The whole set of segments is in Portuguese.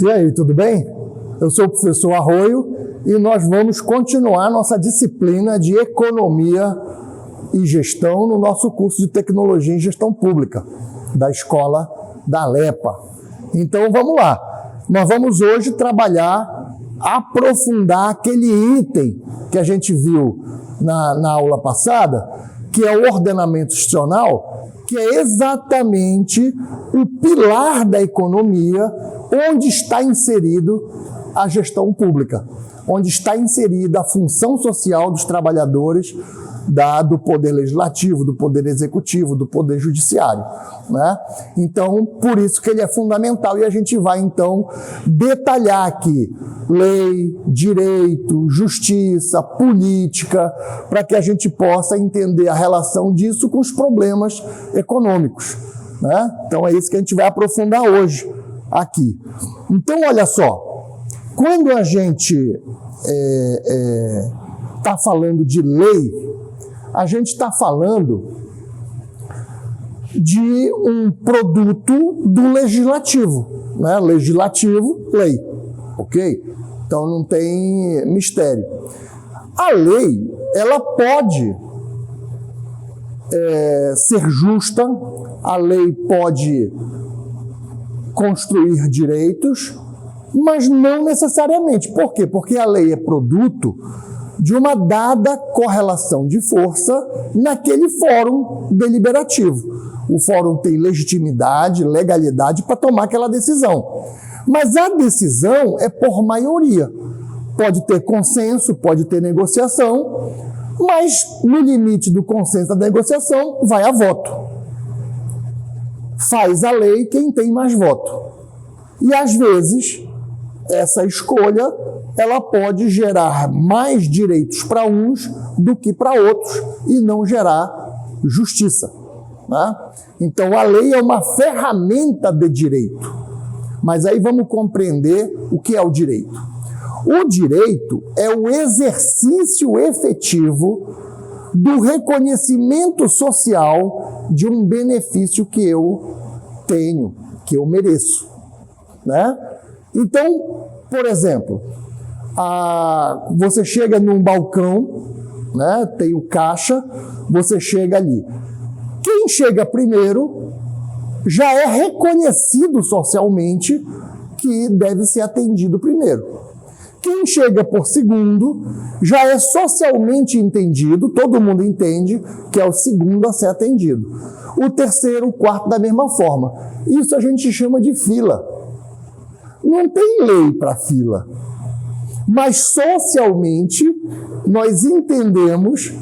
E aí, tudo bem? Eu sou o professor Arroio e nós vamos continuar nossa disciplina de Economia e Gestão no nosso curso de Tecnologia em Gestão Pública, da Escola da Alepa. Então, vamos lá. Nós vamos hoje aprofundar aquele item que a gente viu na aula passada, que é o ordenamento institucional, que é exatamente o pilar da economia onde está inserido a gestão pública, onde está inserida a função social dos trabalhadores do Poder Legislativo, do Poder Executivo, do Poder Judiciário, né? Então, por isso que ele é fundamental e a gente vai, então, detalhar aqui lei, direito, justiça, política, para que a gente possa entender a relação disso com os problemas econômicos, né? Então, é isso que a gente vai aprofundar hoje aqui. Então, olha só, quando a gente está falando de lei, a gente está falando de um produto do legislativo, né? Legislativo, lei, ok? Então não tem mistério. A lei, ela pode ser justa, a lei pode construir direitos, mas não necessariamente. Por quê? Porque a lei é produto de uma dada correlação de força naquele fórum deliberativo. O fórum tem legitimidade, legalidade para tomar aquela decisão. Mas a decisão é por maioria. Pode ter consenso, pode ter negociação, mas no limite do consenso da negociação vai a voto. Faz a lei quem tem mais voto. E às vezes essa escolha ela pode gerar mais direitos para uns do que para outros e não gerar justiça, né? Então, a lei é uma ferramenta de direito. Mas aí vamos compreender o que é o direito. O direito é o exercício efetivo do reconhecimento social de um benefício que eu tenho, que eu mereço, né? Então, por exemplo, você chega num balcão, né, tem o caixa, você chega ali. Quem chega primeiro já é reconhecido socialmente que deve ser atendido primeiro. Quem chega por segundo já é socialmente entendido, todo mundo entende que é o segundo a ser atendido. O terceiro, o quarto da mesma forma. Isso a gente chama de fila. Não tem lei para fila. Mas socialmente nós entendemos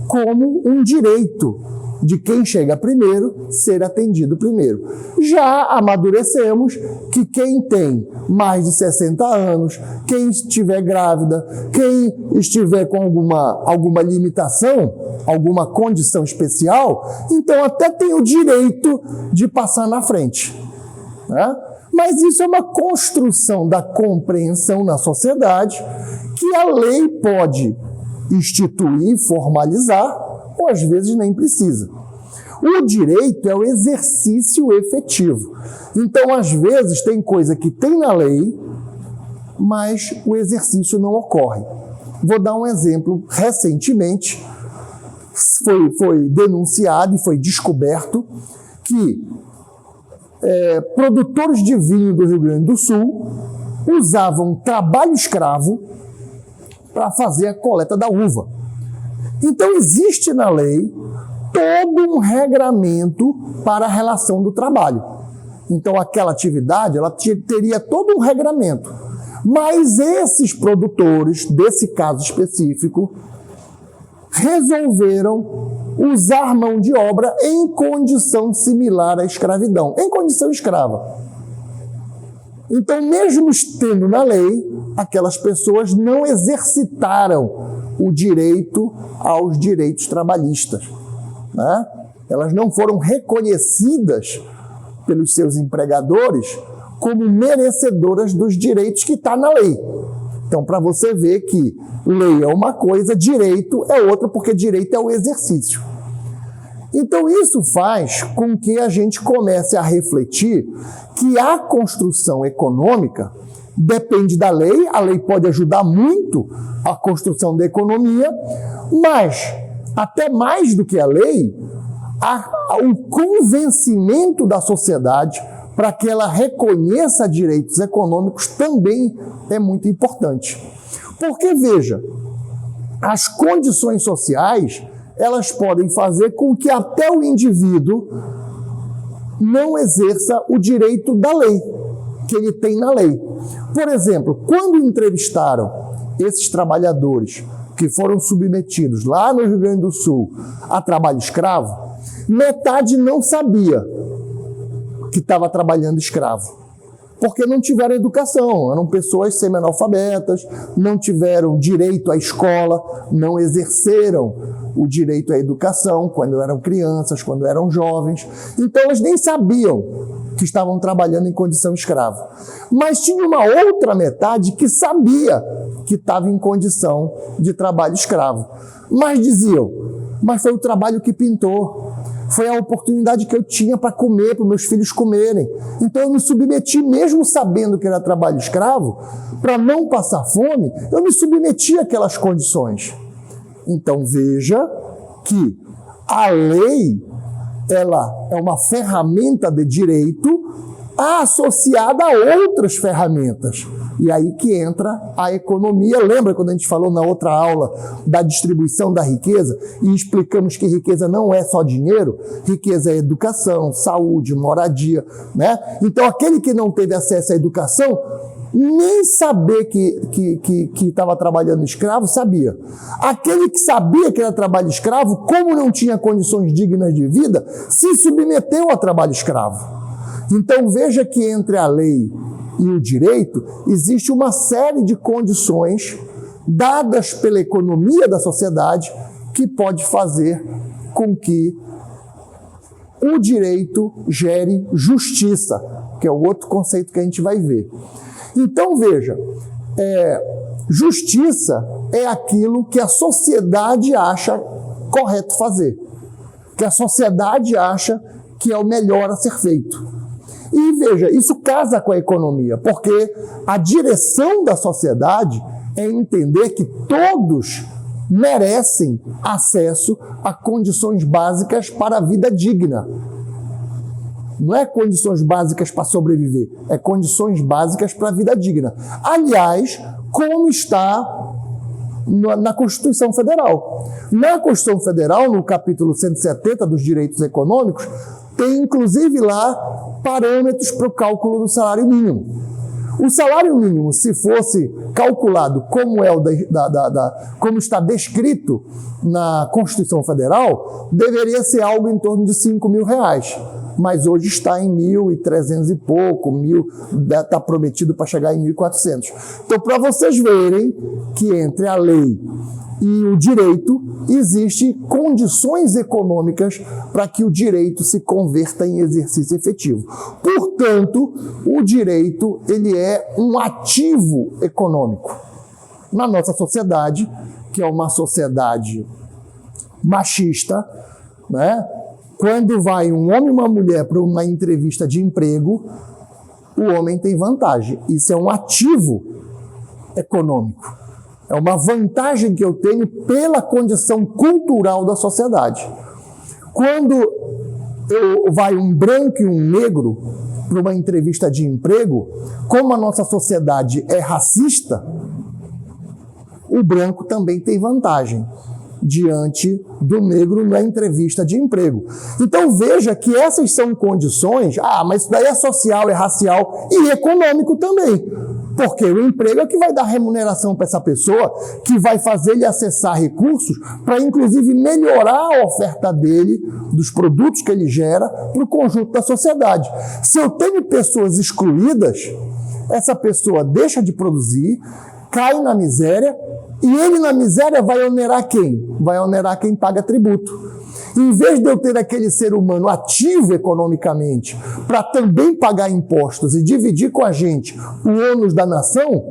como um direito de quem chega primeiro ser atendido primeiro. Já amadurecemos que quem tem mais de 60 anos, quem estiver grávida, quem estiver com alguma limitação, alguma condição especial, então até tem o direito de passar na frente, né? Mas isso é uma construção da compreensão na sociedade que a lei pode instituir, formalizar, ou às vezes nem precisa. O direito é o exercício efetivo. Então, às vezes, tem coisa que tem na lei, mas o exercício não ocorre. Vou dar um exemplo. Recentemente, foi denunciado e foi descoberto que produtores de vinho do Rio Grande do Sul usavam trabalho escravo para fazer a coleta da uva. Então, existe na lei todo um regramento para a relação do trabalho. Então, aquela atividade ela teria todo um regramento. Mas esses produtores, desse caso específico, resolveram usar mão de obra em condição similar à escravidão, em condição escrava. Então, mesmo tendo na lei, aquelas pessoas não exercitaram o direito aos direitos trabalhistas, né? Elas não foram reconhecidas pelos seus empregadores como merecedoras dos direitos que está na lei. Então, para você ver que lei é uma coisa, direito é outra, porque direito é o exercício. Então, isso faz com que a gente comece a refletir que a construção econômica depende da lei, a lei pode ajudar muito a construção da economia, mas, até mais do que a lei, o convencimento da sociedade para que ela reconheça direitos econômicos também é muito importante. Porque, veja, as condições sociais, elas podem fazer com que até o indivíduo não exerça o direito da lei, que ele tem na lei. Por exemplo, quando entrevistaram esses trabalhadores que foram submetidos lá no Rio Grande do Sul a trabalho escravo, metade não sabia que estava trabalhando escravo, porque não tiveram educação, eram pessoas semi-analfabetas, não tiveram direito à escola, não exerceram o direito à educação quando eram crianças, quando eram jovens, então eles nem sabiam que estavam trabalhando em condição escrava. Mas tinha uma outra metade que sabia que estava em condição de trabalho escravo. Mas diziam, mas foi o trabalho que pintou, foi a oportunidade que eu tinha para comer, para meus filhos comerem. Então eu me submeti, mesmo sabendo que era trabalho escravo, para não passar fome, eu me submeti àquelas condições. Então veja que a lei, ela é uma ferramenta de direito associada a outras ferramentas. E aí que entra a economia. Lembra quando a gente falou na outra aula da distribuição da riqueza e explicamos que riqueza não é só dinheiro? Riqueza é educação, saúde, moradia, né? Então aquele que não teve acesso à educação, nem saber que estava trabalhando escravo, sabia. Aquele que sabia que era trabalho escravo, como não tinha condições dignas de vida, se submeteu a trabalho escravo. Então veja que entre a lei e o direito existe uma série de condições dadas pela economia da sociedade que pode fazer com que o direito gere justiça, que é o outro conceito que a gente vai ver. Então veja, justiça é aquilo que a sociedade acha correto fazer, que a sociedade acha que é o melhor a ser feito. E veja, isso casa com a economia, porque a direção da sociedade é entender que todos merecem acesso a condições básicas para a vida digna. Não é condições básicas para sobreviver, é condições básicas para a vida digna. Aliás, como está na Constituição Federal. Na Constituição Federal, no capítulo 170 dos direitos econômicos, tem inclusive lá parâmetros para o cálculo do salário mínimo. O salário mínimo, se fosse calculado como, como está descrito na Constituição Federal, deveria ser algo em torno de R$5.000. Mas hoje está em 1.300 e pouco, está prometido para chegar em 1.400. Então, para vocês verem que entre a lei e o direito, existem condições econômicas para que o direito se converta em exercício efetivo. Portanto, o direito ele é um ativo econômico. Na nossa sociedade, que é uma sociedade machista, né? Quando vai um homem e uma mulher para uma entrevista de emprego, o homem tem vantagem. Isso é um ativo econômico. É uma vantagem que eu tenho pela condição cultural da sociedade. Quando vai um branco e um negro para uma entrevista de emprego, como a nossa sociedade é racista, o branco também tem vantagem diante do negro na entrevista de emprego. Então veja que essas são condições, mas isso daí é social, é racial e econômico também. Porque o emprego é que vai dar remuneração para essa pessoa, que vai fazer ele acessar recursos para, inclusive, melhorar a oferta dele, dos produtos que ele gera, para o conjunto da sociedade. Se eu tenho pessoas excluídas, essa pessoa deixa de produzir, cai na miséria, e ele na miséria vai onerar quem? Vai onerar quem paga tributo. Em vez de eu ter aquele ser humano ativo economicamente para também pagar impostos e dividir com a gente o ônus da nação,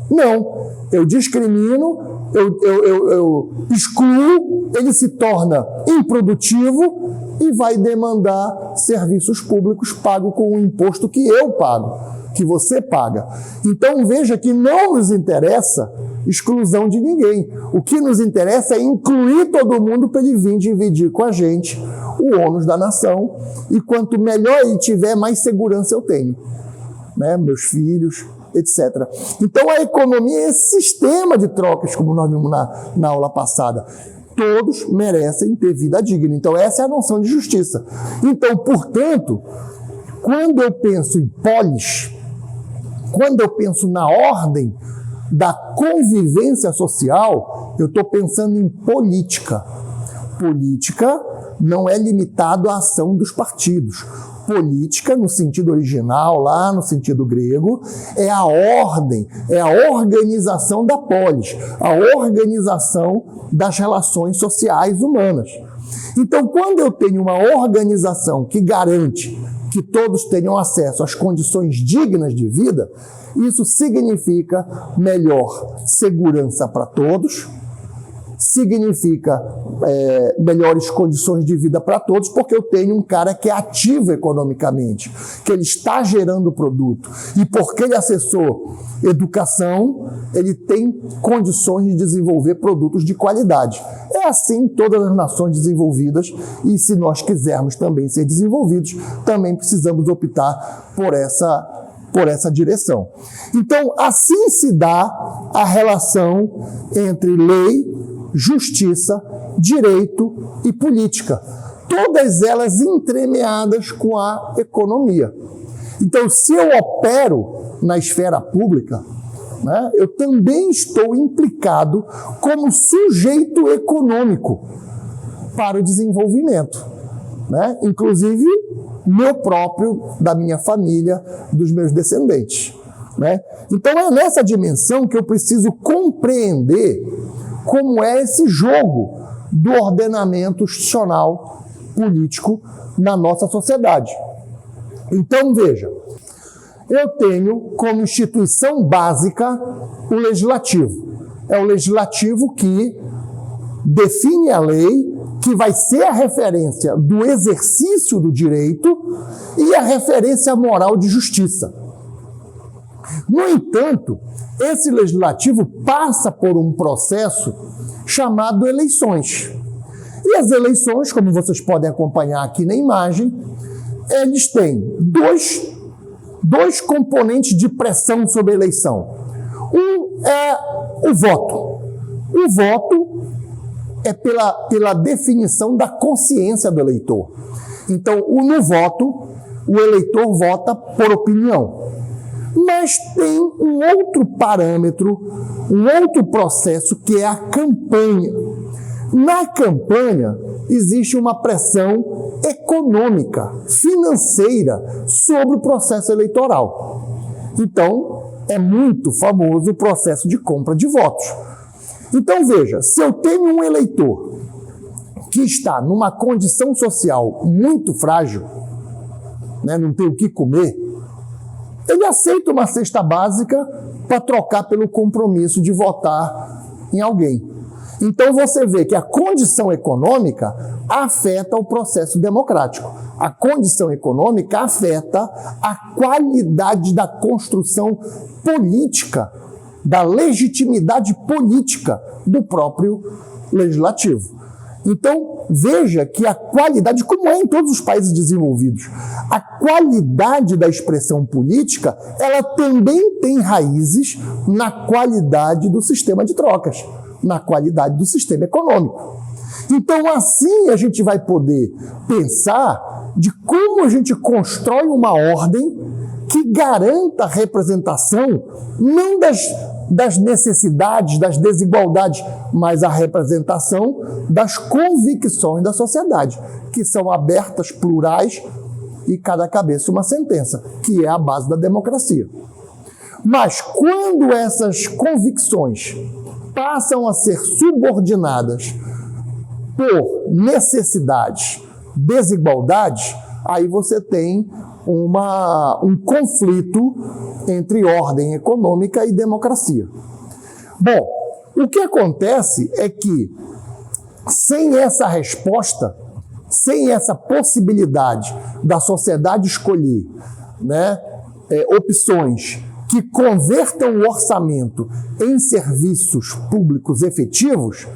não. Eu discrimino, eu excluo, ele se torna improdutivo e e vai demandar serviços públicos pagos com o imposto que eu pago, que você paga. Então veja que não nos interessa exclusão de ninguém. O que nos interessa é incluir todo mundo para ele vir dividir com a gente o ônus da nação, e quanto melhor ele tiver, mais segurança eu tenho, né? Meus filhos, etc. Então a economia é esse sistema de trocas, como nós vimos na aula passada. Todos merecem ter vida digna. Então essa é a noção de justiça. Então, portanto, quando eu penso em polis, quando eu penso na ordem da convivência social, eu estou pensando em política. Política não é limitado à ação dos partidos. Política, no sentido original, lá no sentido grego, é a ordem, é a organização da polis, a organização das relações sociais humanas. Então, quando eu tenho uma organização que garante que todos tenham acesso às condições dignas de vida, isso significa melhor segurança para todos, significa melhores condições de vida para todos, porque eu tenho um cara que é ativo economicamente, que ele está gerando produto, e porque ele acessou educação, ele tem condições de desenvolver produtos de qualidade. É assim em todas as nações desenvolvidas, e se nós quisermos também ser desenvolvidos, também precisamos optar por essa direção. Então, assim se dá a relação entre lei, justiça, direito e política, todas elas entremeadas com a economia. Então, se eu opero na esfera pública, né, eu também estou implicado como sujeito econômico para o desenvolvimento, né? Inclusive meu próprio, da minha família, dos meus descendentes, né? Então é nessa dimensão que eu preciso compreender como é esse jogo do ordenamento institucional político na nossa sociedade. Então, veja, eu tenho como instituição básica o legislativo. É o legislativo que define a lei, que vai ser a referência do exercício do direito e a referência moral de justiça. No entanto, esse legislativo passa por um processo chamado eleições. E as eleições, como vocês podem acompanhar aqui na imagem, eles têm dois componentes de pressão sobre a eleição. Um é o voto. O voto é pela definição da consciência do eleitor. Então, no voto, o eleitor vota por opinião. Mas tem um outro parâmetro, um outro processo, que é a campanha. Na campanha, existe uma pressão econômica, financeira, sobre o processo eleitoral. Então, é muito famoso o processo de compra de votos. Então, veja, se eu tenho um eleitor que está numa condição social muito frágil, né, não tem o que comer, ele aceita uma cesta básica para trocar pelo compromisso de votar em alguém. Então você vê que a condição econômica afeta o processo democrático. A condição econômica afeta a qualidade da construção política, da legitimidade política do próprio legislativo. Então, veja que a qualidade, como é em todos os países desenvolvidos, a qualidade da expressão política, ela também tem raízes na qualidade do sistema de trocas, na qualidade do sistema econômico. Então, assim a gente vai poder pensar de como a gente constrói uma ordem que garanta a representação, não das necessidades, das desigualdades, mas a representação das convicções da sociedade, que são abertas, plurais, e cada cabeça uma sentença, que é a base da democracia. Mas quando essas convicções passam a ser subordinadas por necessidades, desigualdades, aí você tem um conflito entre ordem econômica e democracia. Bom, o que acontece é que, sem essa resposta, sem essa possibilidade da sociedade escolher, né, opções que convertam o orçamento em serviços públicos efetivos,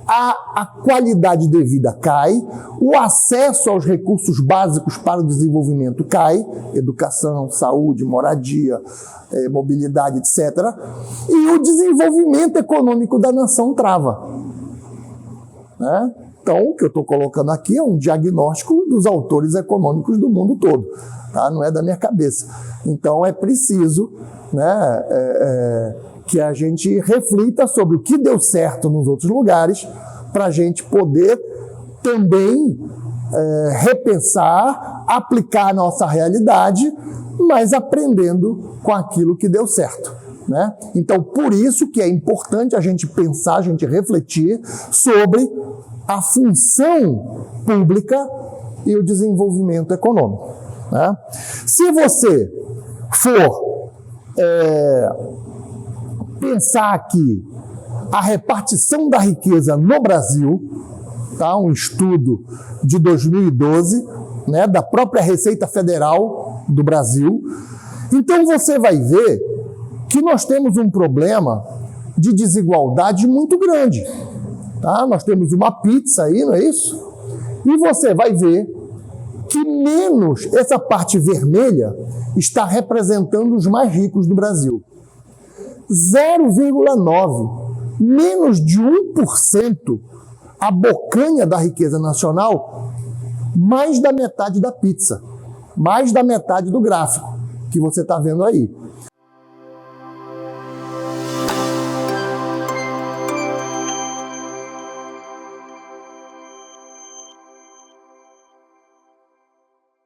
a qualidade de vida cai, o acesso aos recursos básicos para o desenvolvimento cai, educação, saúde, moradia, mobilidade, etc. E o desenvolvimento econômico da nação trava. Né? Então, o que eu estou colocando aqui é um diagnóstico dos autores econômicos do mundo todo, tá? Não é da minha cabeça. Então, é preciso, né, que a gente reflita sobre o que deu certo nos outros lugares para a gente poder também repensar, aplicar a nossa realidade, mas aprendendo com aquilo que deu certo. Né? Então, por isso que é importante a gente pensar, a gente refletir sobre a função pública e o desenvolvimento econômico. Né? Se você for pensar aqui a repartição da riqueza no Brasil, tá? Um estudo de 2012, né, da própria Receita Federal do Brasil, então você vai ver que nós temos um problema de desigualdade muito grande. Tá? Nós temos uma pizza aí, não é isso? E você vai ver que menos essa parte vermelha está representando os mais ricos do Brasil. 0,9%, menos de 1%, a bocanha da riqueza nacional, mais da metade da pizza, mais da metade do gráfico que você está vendo aí.